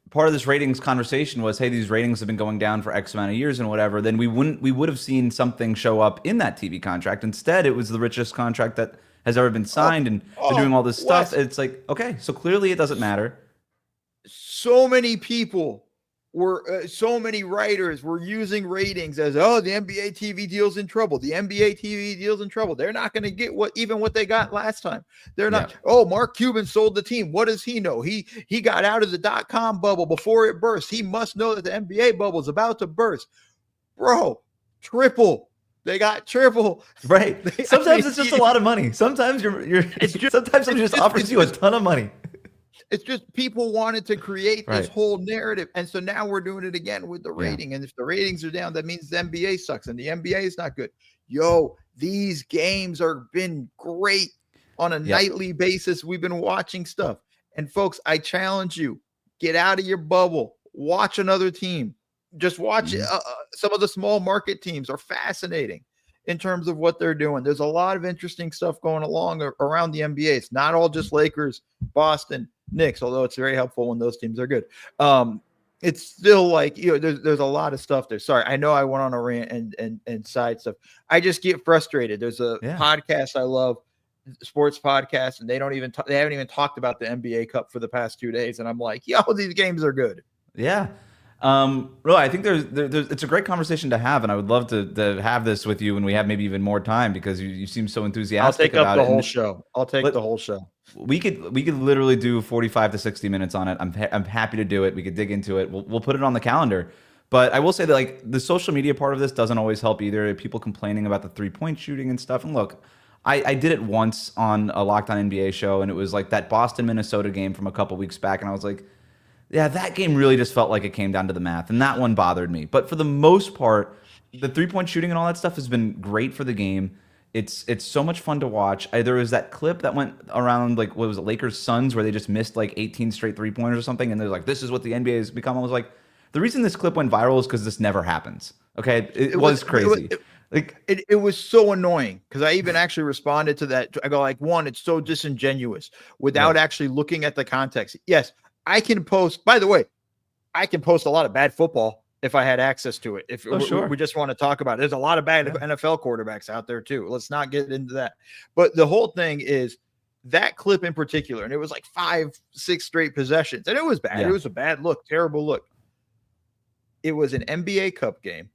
part of this ratings conversation was, hey, these ratings have been going down for X amount of years and whatever, then we would have seen something show up in that TV contract. Instead, it was the richest contract that has ever been signed, and they're doing all this stuff. It's like, okay, so clearly it doesn't matter. So many people were, so many writers were using ratings as, oh, the NBA TV deal's in trouble. The NBA TV deal's in trouble. They're not going to get what they got last time. They're not. Yeah. Oh, Mark Cuban sold the team. What does he know? He got out of the .com bubble before it burst. He must know that the NBA bubble is about to burst. Bro, triple. They got triple. Right. Sometimes it's just a lot of money. Sometimes sometimes it just offers you a ton of money. It's just people wanted to create this whole narrative. And so now we're doing it again with the rating. And if the ratings are down, that means the NBA sucks and the NBA is not good. Yo, these games are been great on a nightly basis. We've been watching stuff. And folks, I challenge you, get out of your bubble, watch another team. Just watch some of the small market teams are fascinating in terms of what they're doing. There's a lot of interesting stuff going along around the NBA. It's not all just Lakers, Boston, Knicks, although it's very helpful when those teams are good. It's still like, there's a lot of stuff there. Sorry, I know I went on a rant and side stuff. I just get frustrated. There's a podcast I love, sports podcast, and they haven't even talked about the NBA Cup for the past 2 days. And I'm like, yo, these games are good. Yeah. Really, I think there's it's a great conversation to have, and I would love to have this with you when we have maybe even more time, because you seem so enthusiastic about it. I'll take the whole show. I'll take the whole show. We could literally do 45 to 60 minutes on it. I'm happy to do it. We could dig into it. We'll put it on the calendar. But I will say that, like, the social media part of this doesn't always help either. People complaining about the 3-point shooting and stuff. And look, I did it once on a Locked On NBA show, and it was like that Boston Minnesota game from a couple weeks back, and I was like, yeah, that game really just felt like it came down to the math, and that one bothered me. But for the most part, the 3-point shooting and all that stuff has been great for the game. It's so much fun to watch. There was that clip that went around, like, what was it, Lakers Suns, where they just missed like 18 straight 3-pointers or something, and they're like, this is what the NBA has become. I was like, the reason this clip went viral is because this never happens. Okay, it was crazy. It was so annoying, because I even actually responded to that. I go like, one, it's so disingenuous without actually looking at the context. Yes, I can post, by the way, I can post a lot of bad football if I had access to it. If we just want to talk about it. There's a lot of bad NFL quarterbacks out there too. Let's not get into that. But the whole thing is that clip in particular, and it was like 5-6 straight possessions, and it was bad. Yeah. It was a bad look, terrible look. It was an NBA Cup game.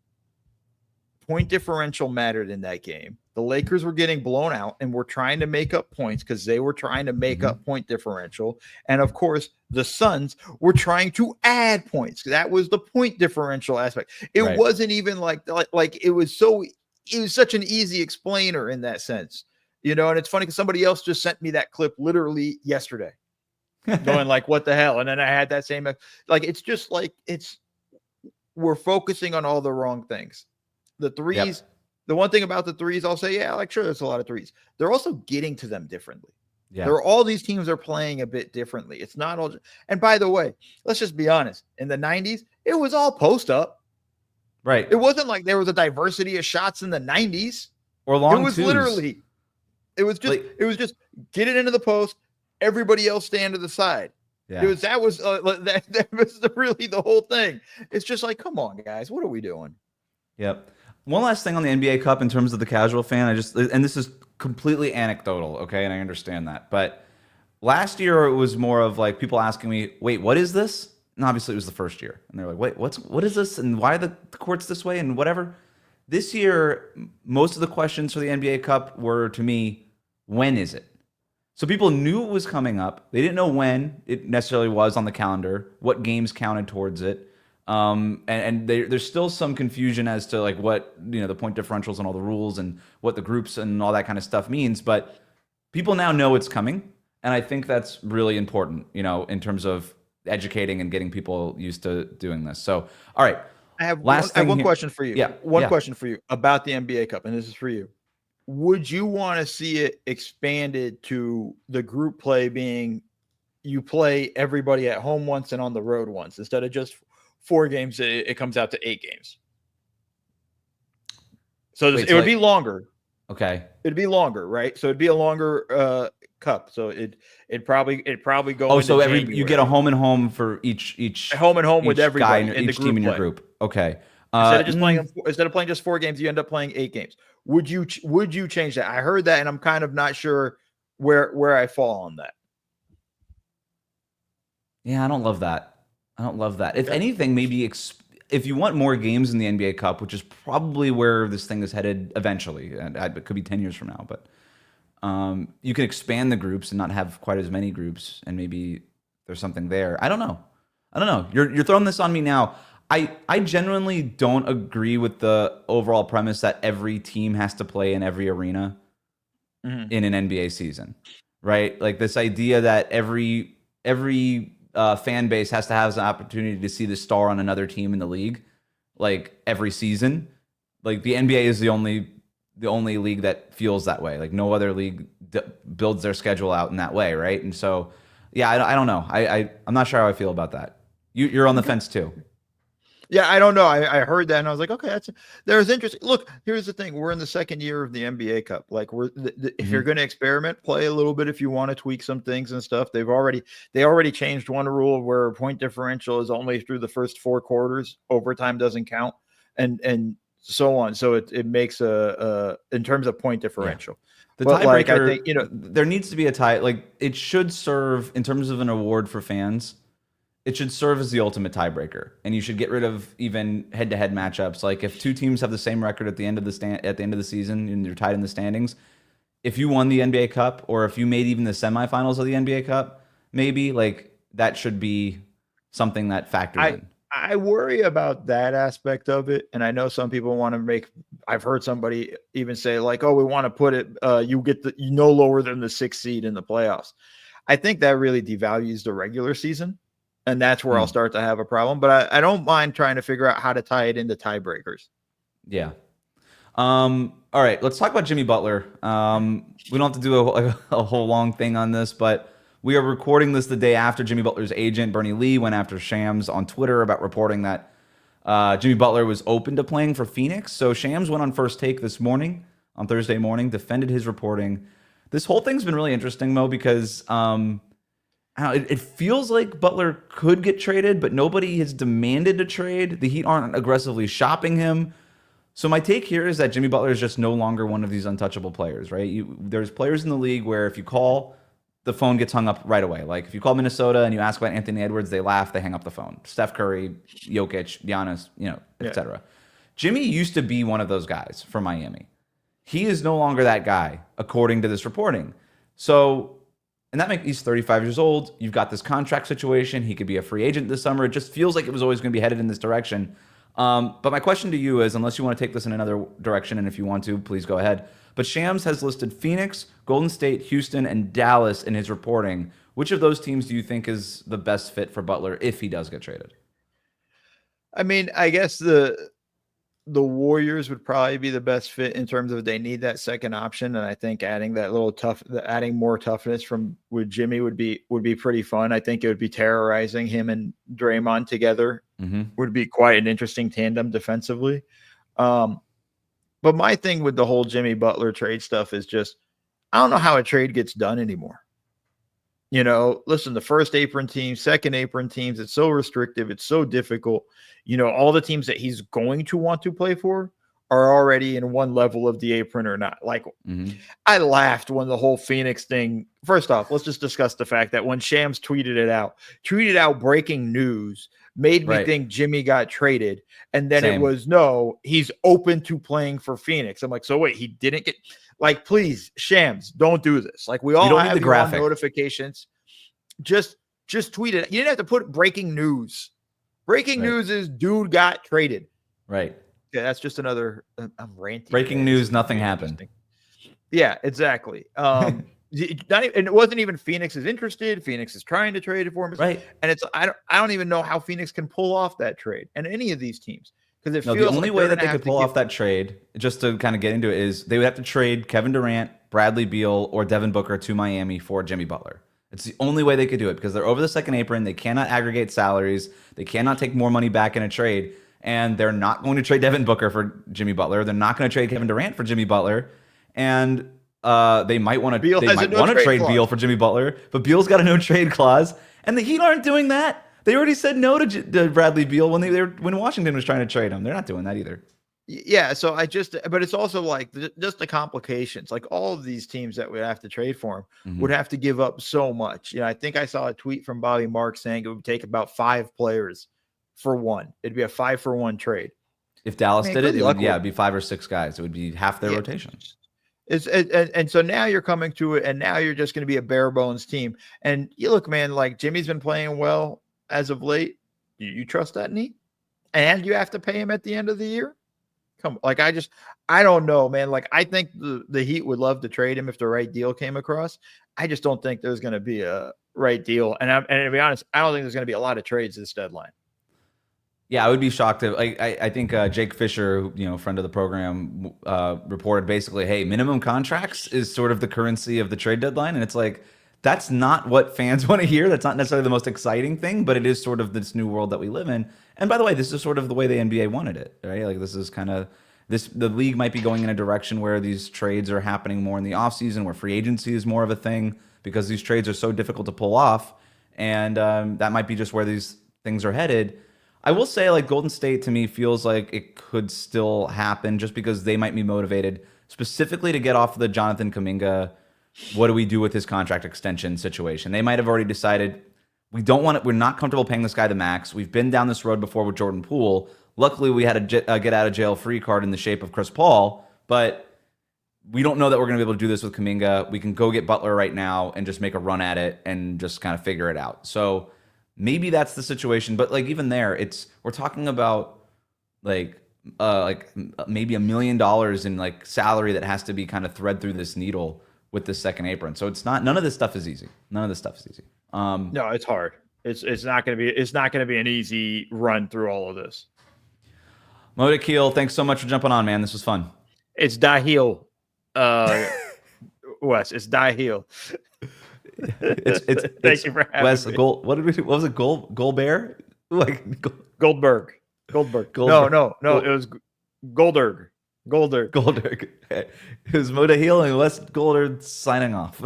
Point differential mattered in that game. The Lakers were getting blown out and were trying to make up points because they were trying to make up point differential. And of course, the Suns were trying to add points. That was the point differential aspect. It wasn't even like it was such an easy explainer in that sense, and it's funny because somebody else just sent me that clip literally yesterday going like, what the hell? And then I had that same, like, it's just like, we're focusing on all the wrong things. The threes, the one thing about the threes, I'll say, sure, there's a lot of threes. They're also getting to them differently. Yeah. All these teams are playing a bit differently. It's not all. And by the way, let's just be honest. In the 90s, it was all post up. Right. It wasn't like there was a diversity of shots in the 90s. Or long It was twos. Literally, it was just get it into the post. Everybody else stand to the side. Yeah. That was really the whole thing. It's just like, come on, guys, what are we doing? Yep. One last thing on the NBA Cup in terms of the casual fan, and this is completely anecdotal, okay, and I understand that, but last year it was more of like people asking me, wait, what is this? And obviously it was the first year, and they're like, wait, what is this, and why are the courts this way, and whatever. This year, most of the questions for the NBA Cup were, to me, when is it? So people knew it was coming up. They didn't know when it necessarily was on the calendar, what games counted towards it. And there's still some confusion as to like what, the point differentials and all the rules and what the groups and all that kind of stuff means, but people now know it's coming. And I think that's really important, in terms of educating and getting people used to doing this. So, all right. I have one question for you. Question for you about the NBA Cup. And this is for you. Would you want to see it expanded to the group play being you play everybody at home once and on the road once. Instead of just 4 games, it comes out to 8 games. So it would be longer. Okay. It'd be longer, right? So it'd be a longer cup. So it'd probably go. Oh, so you get a home and home for each home and home with everybody guy in each team in your group. Okay. Instead of playing just 4 games, you end up playing 8 games. Would you change that? I heard that, and I'm kind of not sure where I fall on that. Yeah, I don't love that. If anything, maybe if you want more games in the NBA Cup, which is probably where this thing is headed eventually, and it could be 10 years from now, but you can expand the groups and not have quite as many groups, and maybe there's something there. I don't know. You're throwing this on me now. I genuinely don't agree with the overall premise that every team has to play in every arena in an NBA season, right? Like this idea that every fan base has to have an opportunity to see the star on another team in the league, like every season. Like the NBA is the only league that feels that way. Like no other league builds their schedule out in that way, right? And so, yeah, I don't know. I'm not sure how I feel about that. You're on the fence too. Yeah, I don't know. I heard that and I was like, okay, there's interesting. Look, here's the thing: we're in the second year of the NBA Cup. Like, if you're going to experiment, play a little bit. If you want to tweak some things and stuff, they already changed one rule where point differential is only through the first 4 quarters. Overtime doesn't count, and so on. So it makes in terms of point differential. Yeah. The tiebreaker, I think, there needs to be a tie. Like it should serve in terms of an award for fans. It should serve as the ultimate tiebreaker, and you should get rid of even head-to-head matchups. Like if 2 teams have the same record at the end of the season and you're tied in the standings, if you won the NBA Cup or if you made even the semifinals of the NBA Cup, maybe like that should be something that factors in. I worry about that aspect of it, and I know some people want to make. I've heard somebody even say like, "Oh, we want to put it. You get no lower than the 6th seed in the playoffs." I think that really devalues the regular season. And that's where I'll start to have a problem. But I don't mind trying to figure out how to tie it into tiebreakers. Yeah. All right. Let's talk about Jimmy Butler. We don't have to do a whole long thing on this, but we are recording this the day after Jimmy Butler's agent, Bernie Lee, went after Shams on Twitter about reporting that Jimmy Butler was open to playing for Phoenix. So Shams went on First Take this morning, on Thursday morning, defended his reporting. This whole thing's been really interesting, Mo, because it feels like Butler could get traded, but nobody has demanded a trade. The Heat aren't aggressively shopping him. So my take here is that Jimmy Butler is just no longer one of these untouchable players, right? There's players in the league where if you call, the phone gets hung up right away. Like if you call Minnesota and you ask about Anthony Edwards, they laugh, they hang up the phone. Steph Curry, Jokic, Giannis, etc. Jimmy used to be one of those guys for Miami. He is no longer that guy, according to this reporting. So... And that makes he's 35 years old. You've got this contract situation. He could be a free agent this summer. It just feels like it was always going to be headed in this direction. But my question to you is, unless you want to take this in another direction, and if you want to, please go ahead. But Shams has listed Phoenix, Golden State, Houston, and Dallas in his reporting. Which of those teams do you think is the best fit for Butler if he does get traded? I mean, I guess the Warriors would probably be the best fit in terms of they need that second option, and I think adding adding more toughness with Jimmy would be pretty fun. I think it would be terrorizing him and Draymond together. Would be quite an interesting tandem defensively. But my thing with the whole Jimmy Butler trade stuff is just I don't know how a trade gets done anymore. Listen, the first apron teams, second apron teams, it's so restrictive. It's so difficult. All the teams that he's going to want to play for are already in one level of the apron or not. Like, I laughed when the whole Phoenix thing. First off, let's just discuss the fact that when Shams tweeted out breaking news, made me think Jimmy got traded. And then it was, no, he's open to playing for Phoenix. I'm like, so wait, he didn't get. Like, please, Shams, don't do this. Like, we all have the graphic notifications. Just tweet it. You didn't have to put breaking news. Breaking news is dude got traded. Right. Yeah, that's just another. I'm ranting. Breaking news, nothing happened. Yeah, exactly. And it wasn't even Phoenix is interested. Phoenix is trying to trade it for him. Right. And I don't even know how Phoenix can pull off that trade and any of these teams. Because the only way that they could pull off that trade, just to kind of get into it, is they would have to trade Kevin Durant, Bradley Beal, or Devin Booker to Miami for Jimmy Butler. It's the only way they could do it because they're over the second apron. They cannot aggregate salaries. They cannot take more money back in a trade. And they're not going to trade Devin Booker for Jimmy Butler. They're not going to trade Kevin Durant for Jimmy Butler. And they might want to trade Beal for Jimmy Butler. But Beal's got a no trade clause. And the Heat aren't doing that. They already said no to Bradley Beal when Washington was trying to trade him. They're not doing that either. Yeah, so but it's also like just the complications. Like all of these teams that would have to trade for him would have to give up so much. I think I saw a tweet from Bobby Marks saying it would take about 5 players for one. It'd be a 5-for-1 trade. If Dallas did it, it'd be 5 or 6 guys. It would be half their rotation. And so now you're coming to it, and now you're just going to be a bare bones team. And you look, man, like Jimmy's been playing well as of late. You trust that knee? And you have to pay him at the end of the year? I don't know, man. Like, I think the Heat would love to trade him if the right deal came across. I just don't think there's going to be a right deal. And to be honest, I don't think there's going to be a lot of trades this deadline. Yeah, I would be shocked if I think Jake Fisher, friend of the program, reported basically, hey, minimum contracts is sort of the currency of the trade deadline. And it's like, that's not what fans want to hear. That's not necessarily the most exciting thing, but it is sort of this new world that we live in. And by the way, this is sort of the way the NBA wanted it, right? Like this is kind of the league might be going in a direction where these trades are happening more in the offseason, where free agency is more of a thing because these trades are so difficult to pull off. And that might be just where these things are headed. I will say, like, Golden State to me feels like it could still happen just because they might be motivated specifically to get off the Jonathan Kuminga, what do we do with his contract extension situation. They might have already decided we're not comfortable paying this guy the max. We've been down this road before with Jordan Poole. Luckily, we had a get out of jail free card in the shape of Chris Paul, but we don't know that we're going to be able to do this with Kuminga. We can go get Butler right now and just make a run at it and just kind of figure it out. So maybe that's the situation, but like even there, we're talking about like maybe $1 million in like salary that has to be kind of thread through this needle with this second apron. So none of this stuff is easy. None of this stuff is easy. No, it's hard. It's not going to be an easy run through all of this. Mo Dakhil, thanks so much for jumping on, man. This was fun. It's Dakhil. Wes, it's Dakhil. Thank you for having Wes, me. What was it? Goldberg? Goldberg. No. It was Goldberg. It was Mo Dakhil and Wes Goldberg signing off.